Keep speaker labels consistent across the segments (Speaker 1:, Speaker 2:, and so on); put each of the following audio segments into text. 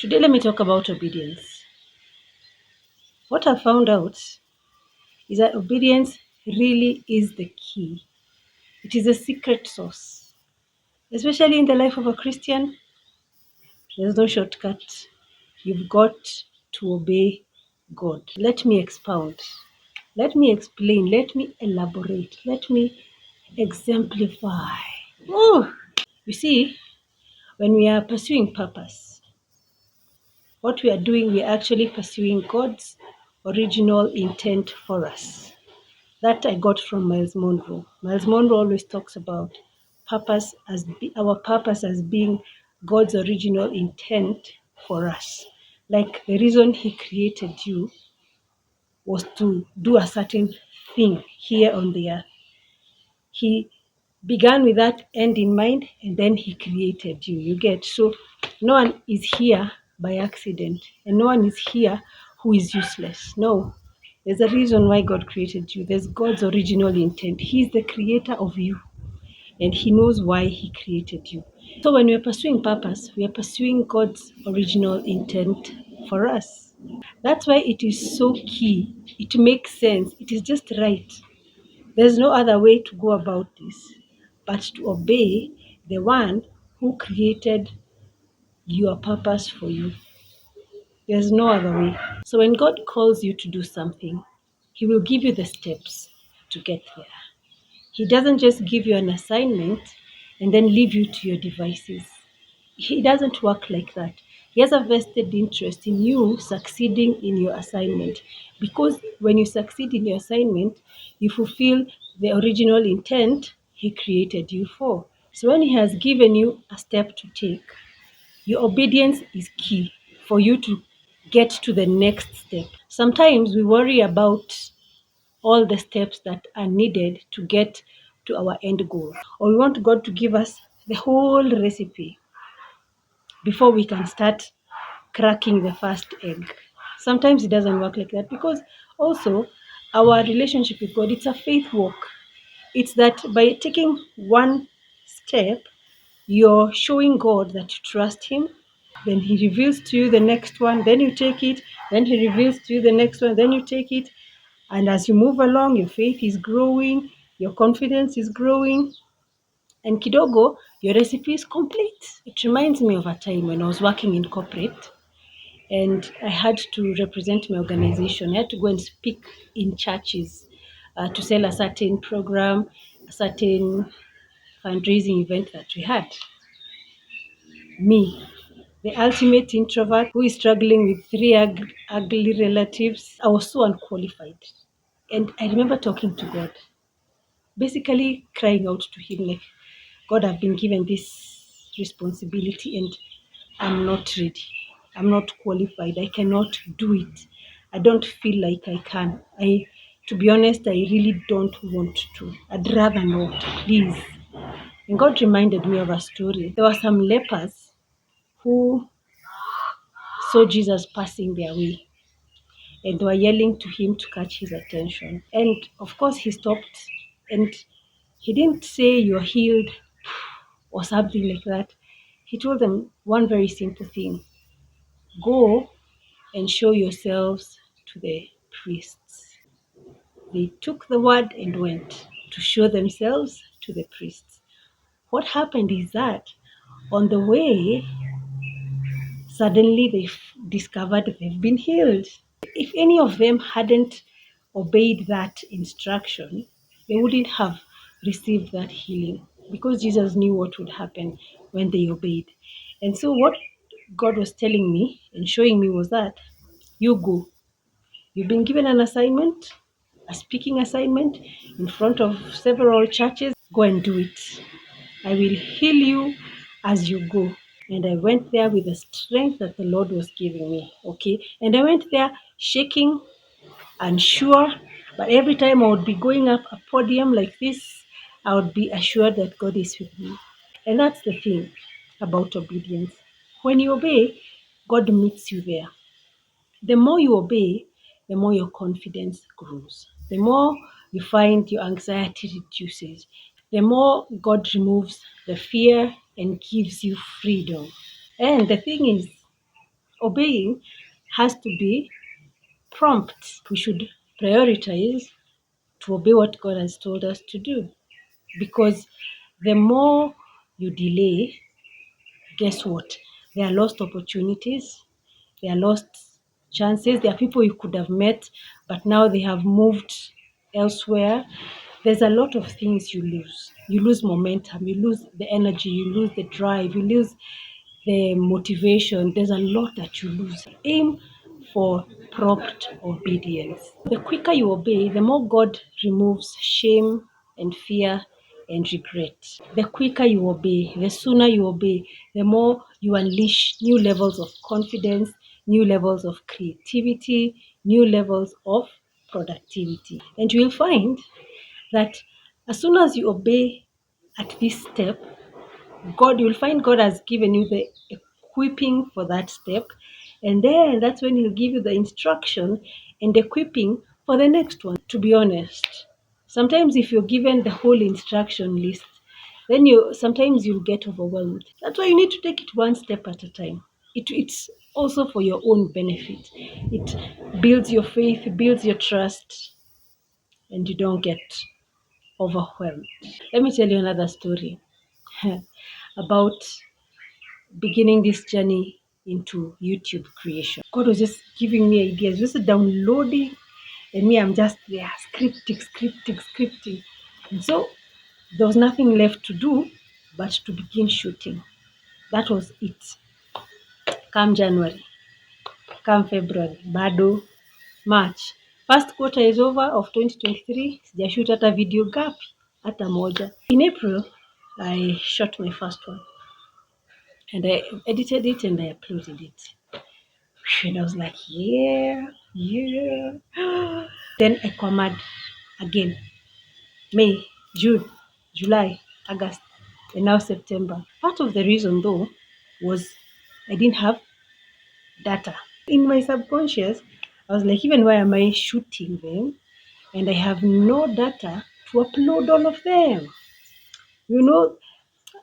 Speaker 1: Today, let me talk about obedience. What I found out is that obedience really is the key. It is a secret sauce, especially in the life of a Christian. There's no shortcut. You've got to obey God. Let me expound. Let me explain. Let me elaborate. Let me exemplify. Oh, you see, when we are pursuing purpose, what we are doing, we are actually pursuing God's original intent for us. That I got from Miles Monroe. Miles Monroe always talks about purpose as our purpose as being God's original intent for us. Like the reason He created you was to do a certain thing here on the earth. He began with that end in mind and then He created you. You get so no one is here by accident and no one is here who is useless. No, there's a reason why God created you. There's God's original intent. He's the creator of you and He knows why He created you. So when we're pursuing purpose, we are pursuing God's original intent for us. That's why it is so key. It makes sense. It is just right. There's no other way to go about this but to obey the one who created your purpose for you. There's no other way. So when God calls you to do something, He will give you the steps to get there. He doesn't just give you an assignment and then leave you to your devices. He doesn't work like that. He has a vested interest in you succeeding in your assignment because when you succeed in your assignment, you fulfill the original intent He created you for. So when He has given you a step to take, your obedience is key for you to get to the next step. Sometimes we worry about all the steps that are needed to get to our end goal, or we want God to give us the whole recipe before we can start cracking the first egg. Sometimes it doesn't work like that because also our relationship with God, it's a faith walk. It's that by taking one step, you're showing God that you trust Him. Then He reveals to you the next one, then you take it, then He reveals to you the next one, then you take it. And as you move along, your faith is growing, your confidence is growing, and kidogo, your recipe is complete. It reminds me of a time when I was working in corporate and I had to represent my organization. I had to go and speak in churches to sell a certain program, a certain fundraising event that we had. Me, the ultimate introvert who is struggling with three ugly relatives, I was so unqualified. And I remember talking to God, basically crying out to Him, like, God, I've been given this responsibility and I'm not ready. I'm not qualified. I cannot do it. I don't feel like I can. To be honest, I really don't want to. I'd rather not, please. And God reminded me of a story. There were some lepers who saw Jesus passing their way and they were yelling to Him to catch His attention. And of course, He stopped and He didn't say you're healed or something like that. He told them one very simple thing: go and show yourselves to the priests. They took the word and went to show themselves to the priests. What happened is that on the way, suddenly they discovered they've been healed. If any of them hadn't obeyed that instruction, they wouldn't have received that healing because Jesus knew what would happen when they obeyed. And so, what God was telling me and showing me was that you go. You've been given an assignment, a speaking assignment in front of several churches. Go and do it. I will heal you as you go. And I went there with the strength that the Lord was giving me. Okay. And I went there shaking, unsure. But every time I would be going up a podium like this, I would be assured that God is with me. And that's the thing about obedience. When you obey, God meets you there. The more you obey, the more your confidence grows. The more you find your anxiety reduces. The more God removes the fear and gives you freedom. And the thing is, obeying has to be prompt. We should prioritize to obey what God has told us to do. Because the more you delay, guess what? There are lost opportunities, there are lost chances. There are people you could have met, but now they have moved elsewhere. There's a lot of things you lose. You lose momentum, you lose the energy, you lose the drive, you lose the motivation. There's a lot that you lose. Aim for prompt obedience. The quicker you obey, the more God removes shame and fear and regret. The quicker you obey, the sooner you obey, the more you unleash new levels of confidence, new levels of creativity, new levels of productivity. And you will find that as soon as you obey at this step, you'll find God has given you the equipping for that step. And then that's when He'll give you the instruction and equipping for the next one. To be honest, sometimes if you're given the whole instruction list, then sometimes you'll get overwhelmed. That's why you need to take it one step at a time. It's also for your own benefit. It builds your faith, builds your trust, and you don't get overwhelmed. Let me tell you another story about beginning this journey into YouTube creation. God was just giving me ideas, just downloading, and me, I'm just there scripting. And so there was nothing left to do but to begin shooting. That was it. Come January, come February, bado March. First quarter is over of 2023. Sijashoot hata video gapi, hata moja. In April, I shot my first one and I edited it and I uploaded it. And I was like, yeah. Then I comed again. May, June, July, August, and now September. Part of the reason though was I didn't have data. In my subconscious, I was like, even why am I shooting them? And I have no data to upload all of them. You know,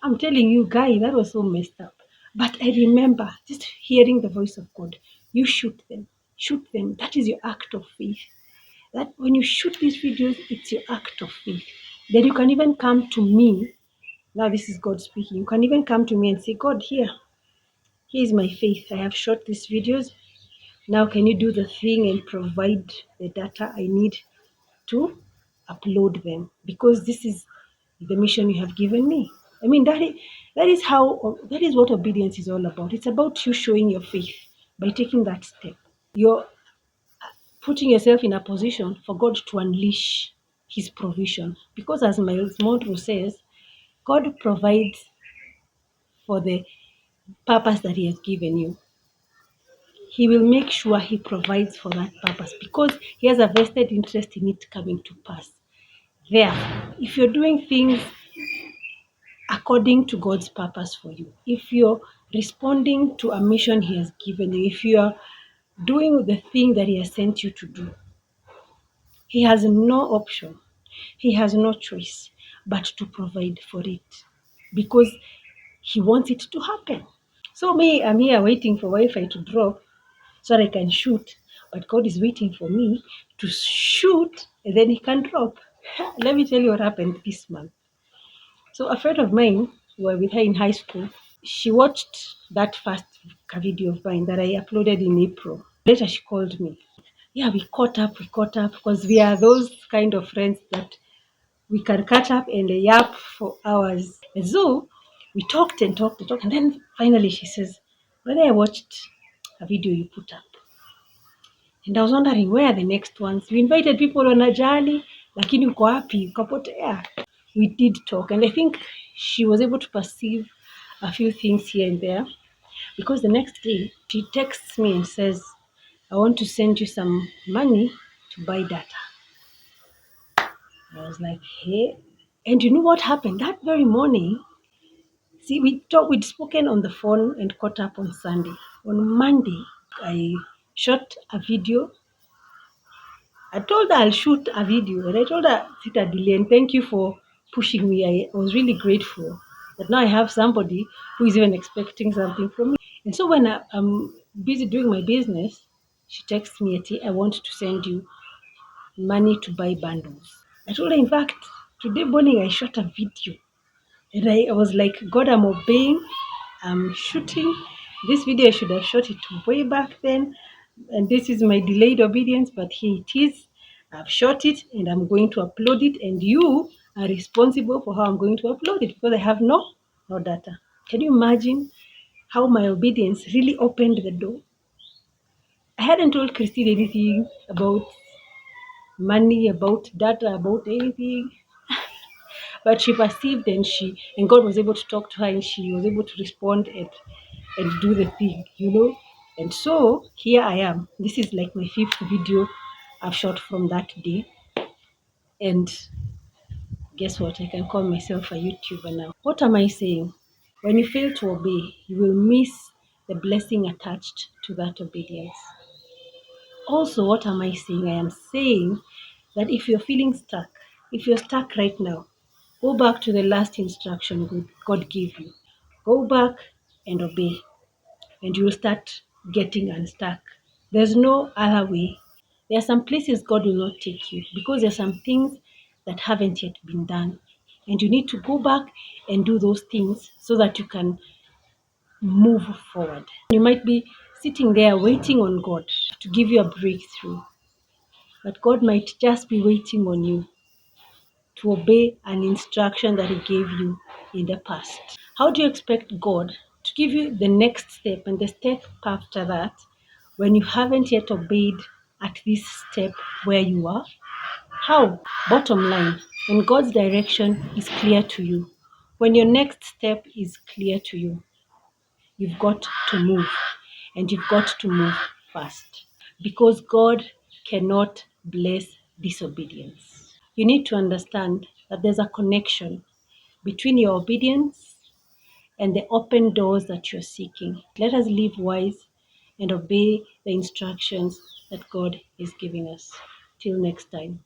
Speaker 1: I'm telling you, guy, that was so messed up. But I remember just hearing the voice of God. You shoot them. Shoot them. That is your act of faith. That when you shoot these videos, it's your act of faith. Then you can even come to me. Now this is God speaking. You can even come to me and say, God, here's my faith. I have shot these videos. Now can you do the thing and provide the data I need to upload them? Because this is the mission you have given me. I mean, that is what obedience is all about. It's about you showing your faith by taking that step. You're putting yourself in a position for God to unleash His provision. Because as Miles Monroe says, God provides for the purpose that He has given you. He will make sure He provides for that purpose because He has a vested interest in it coming to pass. Therefore, if you're doing things according to God's purpose for you, if you're responding to a mission He has given you, if you're doing the thing that He has sent you to do, He has no option, He has no choice but to provide for it because He wants it to happen. So me, I'm here waiting for Wi-Fi to drop so that I can shoot. But God is waiting for me to shoot and then He can drop. Let me tell you what happened this month. So a friend of mine, we were with her in high school. She watched that first video of mine that I uploaded in April. Later she called me. Yeah, we caught up because we are those kind of friends that we can catch up and yap for hours. And so we talked and talked and talked. And then finally she says, "Brother, I watched a video you put up. And I was wondering where are the next ones? We invited people on Ajali, lakini uko wapi? Ukapotea." We did talk. And I think she was able to perceive a few things here and there. Because the next day, she texts me and says, "I want to send you some money to buy data." I was like, hey. And you know what happened? That very morning, see, we'd spoken on the phone and caught up on Sunday. On Monday, I shot a video. I told her I'll shoot a video, and I told her, Sita delay, and thank you for pushing me. I was really grateful that now I have somebody who is even expecting something from me. And so when I'm busy doing my business, she texts me, Ati, I want to send you money to buy bundles. I told her, in fact, today morning I shot a video. And I was like, God, I'm obeying. I'm shooting. This video, I should have shot it way back then. And this is my delayed obedience, but here it is. I've shot it and I'm going to upload it. And you are responsible for how I'm going to upload it because I have no data. Can you imagine how my obedience really opened the door? I hadn't told Christine anything about money, about data, about anything. But she perceived and God was able to talk to her and she was able to respond and do the thing. And so here I am. This is like my fifth video I've shot from that day. And guess what? I can call myself a YouTuber now. What am I saying? When you fail to obey, you will miss the blessing attached to that obedience. Also, what am I saying? I am saying that if you're feeling stuck, if you're stuck right now, go back to the last instruction God gave you. Go back and obey, and you'll start getting unstuck. There's no other way. There are some places God will not take you because there are some things that haven't yet been done. And you need to go back and do those things so that you can move forward. You might be sitting there waiting on God to give you a breakthrough, but God might just be waiting on you to obey an instruction that He gave you in the past. How do you expect God to give you the next step and the step after that when you haven't yet obeyed at this step where you are? How? Bottom line, when God's direction is clear to you, when your next step is clear to you, you've got to move and you've got to move fast because God cannot bless disobedience. You need to understand that there's a connection between your obedience and the open doors that you're seeking. Let us live wise and obey the instructions that God is giving us. Till next time.